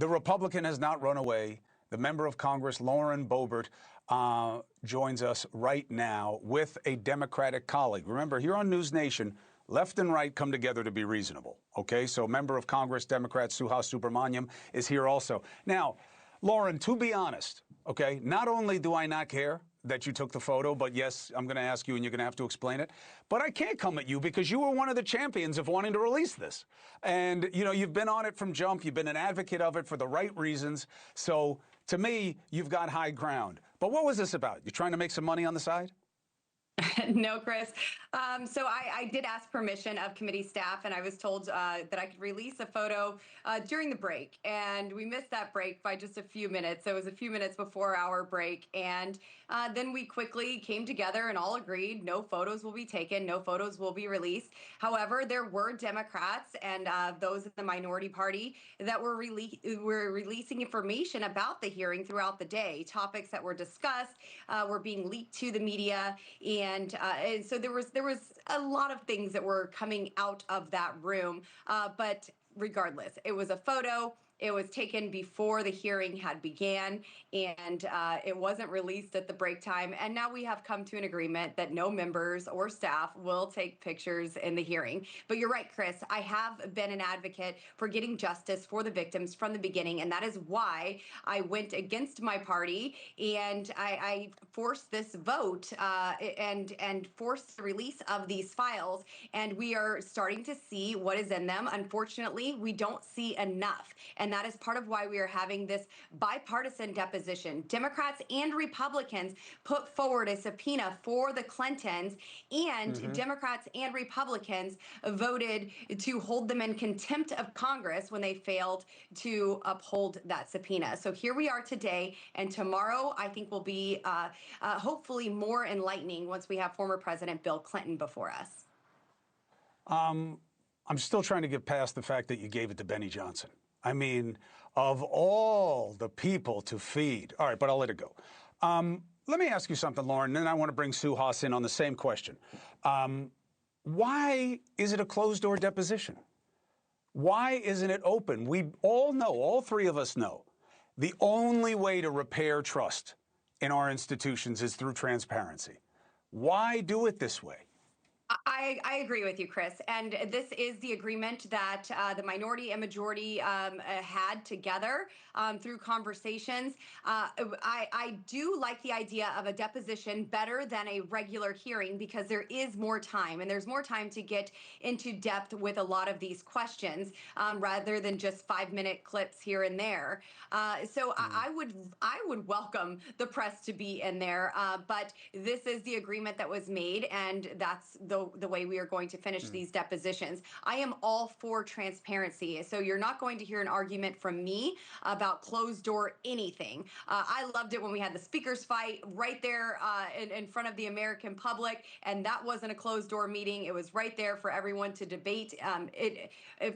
The Republican has not run away. The member of Congress, Lauren Boebert, joins us right now with a Democratic colleague. Remember, here on NewsNation, left and right come together to be reasonable. Okay, so member of Congress, Democrat House Subramaniam is here also. Now, Lauren, to be honest, okay, not only do I not care that you took the photo, but yes, I'm going to ask you and you're going to have to explain it. But I can't come at you because you were one of the champions of wanting to release this. And, you know, you've been on it from jump. You've been an advocate of it for the right reasons. So to me, you've got high ground. But what was this about? You trying to make some money on the side? No, Chris. So I did ask permission of committee staff, and I was told that I could release a photo during the break. And we missed that break by just a few minutes. So it was a few minutes before our break. And then we quickly came together and all agreed no photos will be taken, no photos will be released. However, there were Democrats and those in the minority party that were releasing information about the hearing throughout the day. Topics that were discussed were being leaked to the media. And so there was a lot of things that were coming out of that room. But regardless, it was a photo. It was taken before the hearing had began, and it wasn't released at the break time. And now we have come to an agreement that no members or staff will take pictures in the hearing. But you're right, Chris. I have been an advocate for getting justice for the victims from the beginning, and that is why I went against my party and I forced this vote and forced the release of these files. And we are starting to see what is in them. Unfortunately, we don't see enough. And that is part of why we are having this bipartisan deposition. Democrats and Republicans put forward a subpoena for the Clintons, and Democrats and Republicans voted to hold them in contempt of Congress when they failed to uphold that subpoena. So here we are today, and tomorrow I think will be hopefully more enlightening once we have former President Bill Clinton before us. I'm still trying to get past the fact that you gave it to Benny Johnson. I mean, of all the people to feed. All right, but I'll let it go. Let me ask you something, Lauren, and then I want to bring Suhas in on the same question. Why is it a closed-door deposition? Why isn't it open? We all know, all three of us know, the only way to repair trust in our institutions is through transparency. Why do it this way? I agree with you, Chris. And this is the agreement that the minority and majority had together through conversations. I do like the idea of a deposition better than a regular hearing because there is more time, and there's more time to get into depth with a lot of these questions rather than just 5-minute clips here and there. So I would welcome the press to be in there, but this is the agreement that was made, and that's the way we are going to finish these depositions. I am all for transparency. So you're not going to hear an argument from me about closed door anything. I loved it when we had the speakers fight right there in front of the American public, and that wasn't a closed door meeting. It was right there for everyone to debate,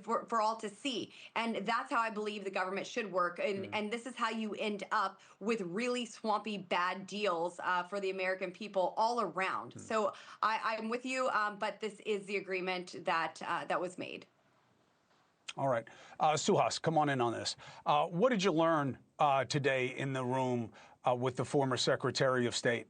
for all to see. And that's how I believe the government should work. And this is how you end up with really swampy, bad deals for the American people all around. So I'm with you. But this is the agreement that that was made. All right. Suhas, come on in on this. What did you learn today in the room with the former Secretary of State?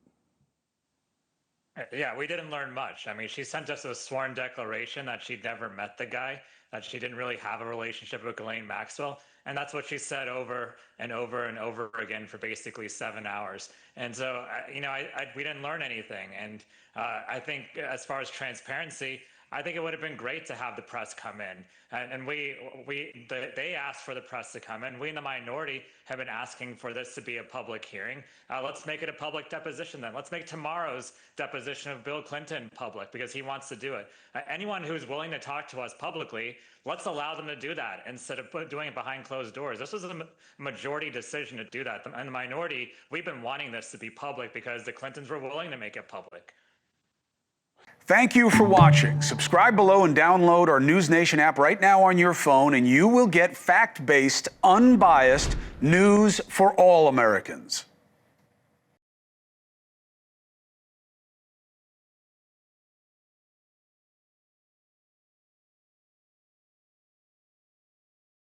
Yeah, we didn't learn much. I mean, she sent us a sworn declaration that she'd never met the guy, that she didn't really have a relationship with Ghislaine Maxwell. And that's what she said over and over and over again for basically 7 hours. And so, you know, we didn't learn anything. And I think as far as transparency, I think it would have been great to have the press come in. And they asked for the press to come in. We in the minority have been asking for this to be a public hearing. Let's make it a public deposition then. Let's make tomorrow's deposition of Bill Clinton public because he wants to do it. Anyone who's willing to talk to us publicly, let's allow them to do that instead of doing it behind closed doors. This was a majority decision to do that. And the minority, we've been wanting this to be public because the Clintons were willing to make it public. Thank you for watching. Subscribe below and download our NewsNation app right now on your phone, and you will get fact-based, unbiased news for all Americans.